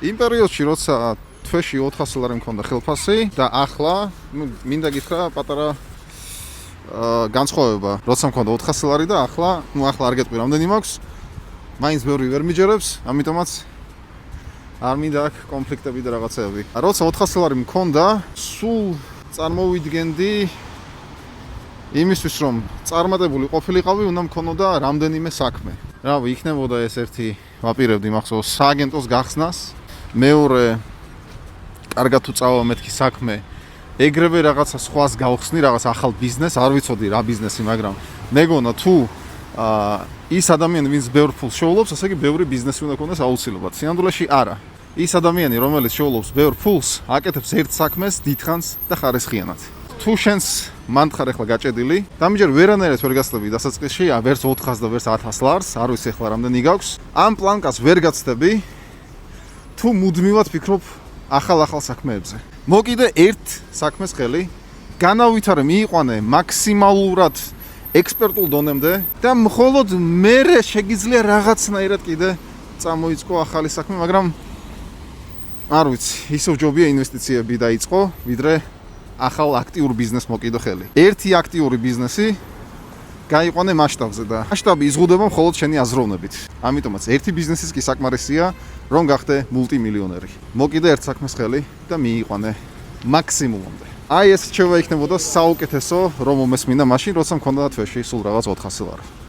იმ პერიოდში, როცა თვეში 400 ლარი მქონდა ხელფასი და ახლა, მინდა გითხრა პატარა განსხვავება, როცა მქონდა 400 ლარი და ახლა, ახლა არ გეტყვი რამდენი მაქვს. მაინც ბევრი ვერ მიჯერებს, ამიტომაც არ მინდა აქ კონფლიქტები და რაღაცეები. როცა 400 ლარი მქონდა, სულ წარმოვიდგენდი იმისთვის, რომ წარმატებული ყოფილიყავი, უნდა მქონოდა რამდენიმე საქმე. რავი, იქნებოდა ეს ერთი ვაპირებდი მახსოვს სააგენტოს გახსნას, მეორე კარგად თუ წავა მეთქი საქმე, ეგრევე რაღაცა სხვას გავხსნი, რაღაც ახალ ბიზნესს, არ ვიცოდი რა ბიზნესი, მაგრამ მეგონა თუ ის ადამიანი, ვინც ბევრ ფულს შეულობს, ასე იგი ბევრი ბიზნესი უნდა ქონდეს აუცილებლად. სინამდვილეში არა. ის ადამიანი, რომელიც შეულობს ბევრ ფულს, აკეთებს ერთ საქმეს დიდხანს და ხარისხიანად. თუ შენს მანთხარ ახლა გაჭედილი, დამიჯერ ვერანაირად ვერ გასწრები დასაწყისში, ვერც 400 და ვერც 1000 ლარს, არ ვიცი ახლა რამდენი გაქვს. ამ პლანკას ვერ გაცდები, თუ მუდმივად ფიქრობ ახალ საქმეებზე. მოკიდე ერთ საქმეს ხელი, განავითარე, მიიყვანე მაქსიმალურად ექსპერტულ დონემდე და მხოლოდ მერე შეგიძლია რაღაცნაირად კიდე წამოიწყო ახალი საქმე, მაგრამ არ ვიცი, ისევ ჯობია ინვესტიციები დაიწყო, ვიდრე ახალ აქტიურ ბიზნესს მოკიდო ხელი. ერთი აქტიური ბიზნესი გაიყვანე მასშტაბზე და მასშტაბი იზღუდება მხოლოდ შენი აზროვნებით. ამიტომაც ერთი ბიზნესის კი საკმარისია, რომ გახდე მულტიმილიონერი. მოკიდე ერთ საქმეს ხელი და მიიყვანე მაქსიმუმამდე. აი ეს რჩევა იქნებოდა საუკეთესო, რომ მომესმინა მაშინ, როცა მქონდა თვეში სულ რაღაც 400 ლარი.